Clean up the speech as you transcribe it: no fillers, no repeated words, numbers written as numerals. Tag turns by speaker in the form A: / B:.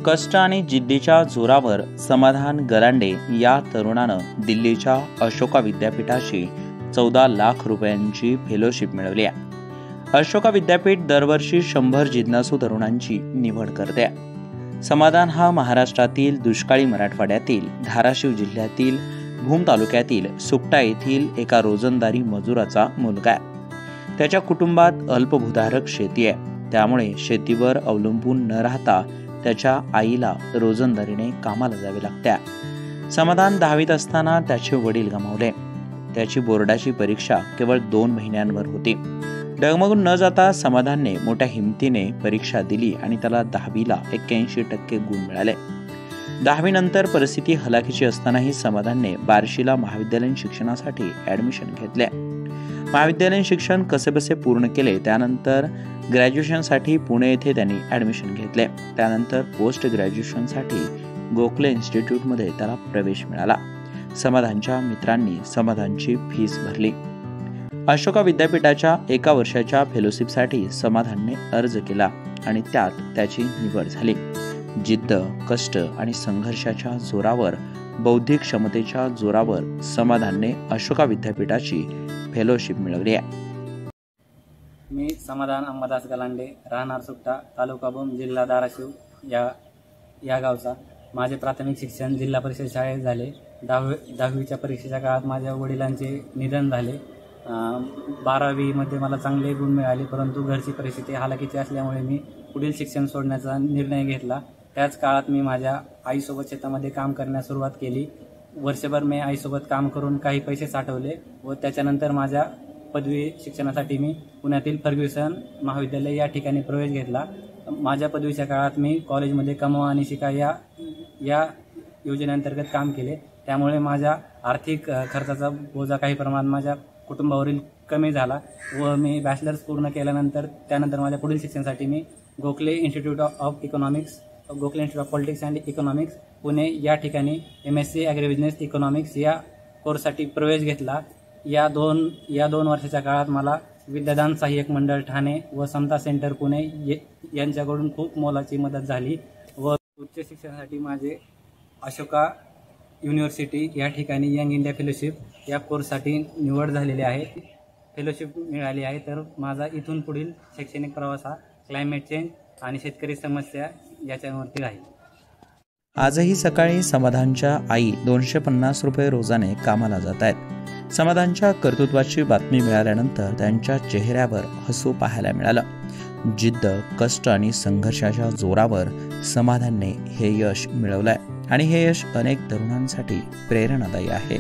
A: कष्ट आणि जिद्दीच्या जोरावर समाधान गलांडे या तरुणानं दिल्लीच्या अशोका विद्यापीठाशी 14 लाख रुपयांची फेलोशिप मिळवली आहे। अशोका विद्यापीठ दरवर्षी 100 जिज्ञासू तरुणांची निवड करते। समाधान हा महाराष्ट्रातील दुष्काळी मराठवाड्यातील धाराशिव जिल्ह्यातील भूम तालुक्यातील सुकटा येथील एका रोजंदारी मजुराचा मुलगा आहे। त्याच्या कुटुंबात अल्पभूधारक शेती आहे, त्यामुळे शेतीवर अवलंबून न राहता त्याच्या आईला रोजंदारीने कामाला जावे लागते। समाधान 10वीत असताना त्याचे वडील गमावले। त्याची बोर्डाची परीक्षा केवळ 2 महिन्यांवर होती। डगमगून न जाता समाधानने मोठ्या हिमतीने परीक्षा दिली आणि त्याला 10वीला 81% गुण मिळाले। 10वी नंतर परिस्थिती हलाखीची असतानाही समाधानने बार्शीला महाविद्यालयीन शिक्षणासाठी ॲडमिशन घेतले। महाविद्यालयीन शिक्षण कसेबसे पूर्ण केले। त्यानंतर ग्रॅज्युएशनसाठी पुणे येथे त्यांनी ॲडमिशन घेतले। त्यानंतर पोस्ट ग्रॅज्युएशनसाठी गोखले इन्स्टिट्यूटमध्ये त्याला प्रवेश मिळाला। समाधानच्या मित्रांनी समाधानची फीस भरली। अशोका विद्यापीठाच्या 1 वर्षाच्या फेलोशिपसाठी समाधानने अर्ज केला आणि त्यात त्याची निवड झाली। जिद्द, कष्ट आणि संघर्षाच्या जोरावर, बौद्धिक क्षमतेच्या जोरावर समाधानने अशोका विद्यापीठाची फेलोशिप मिळवली आहे।
B: मी समाधान अंबादास गलांडे, राहणार सुकटा, तालुका भूम, जिल्हा धाराशिव या गावचा। माझे प्राथमिक शिक्षण जिल्हा परिषद शाळेत झाले। 10वीच्या परीक्षेच्या काळात माझ्या वडिलांचे निधन झाले। 12वीमध्ये मला चांगले गुण मिळाले, परंतु घरची परिस्थिती हालाकीची असल्यामुळे मी पुढील शिक्षण सोडण्याचा निर्णय घेतला। त्याच काळात मी माझ्या आईसोबत शेतामध्ये काम करण्यास सुरुवात केली। वर्षभर मी आईसोबत काम करून काही पैसे साठवले व त्याच्यानंतर माझ्या पदवी शिक्षणासाठी मी पुण्यातील फर्ग्युसन महाविद्यालय या ठिकाणी प्रवेश घेतला। माझ्या पदवीच्या काळात मी कॉलेजमध्ये कमवा आणि शिका या योजनेअंतर्गत काम केले। त्यामुळे माझ्या आर्थिक खर्चाचा बोजा काही प्रमाणात माझ्या कुटुंबावरील कमी झाला व मी बॅचलर्स पूर्ण केल्यानंतर त्यानंतर माझ्या पुढील शिक्षणासाठी मी Gokhale Institute of Politics and Economics Pune या ठिकाणी MSc ॲग्रीबिझनेस इकॉनॉमिक्स या कोर्ससाठी प्रवेश घेतला। या दोन वर्षाच्या काळात मला विद्यादान सहाय्यक मंडळ ठाणे व समता सेंटर पुणे यांच्याकडून खूप मोलाची मदत झाली व उच्च शिक्षणासाठी माझे अशोका युनिव्हर्सिटी या ठिकाणी यंग इंडिया फेलोशिप या कोर्ससाठी निवड झालेली आहे, फेलोशिप मिळाली आहे। तर माझा इथून पुढील शैक्षणिक प्रवास हा क्लायमेट चेंज आणि शेतकरी समस्या याच्यावरती राहील।
A: आजही सकाळी समाधानच्या आई 250 रुपये रोजाने कामाला जात आहेत। समाधानच्या कर्तृत्वाची बातमी मिळाल्यानंतर त्यांच्या चेहऱ्यावर हसू पाहायला मिळालं। जिद्द, कष्ट आणि संघर्षाच्या जोरावर समाधानने हे यश मिळवलंय आणि हे यश अनेक तरुणांसाठी प्रेरणादायी आहे।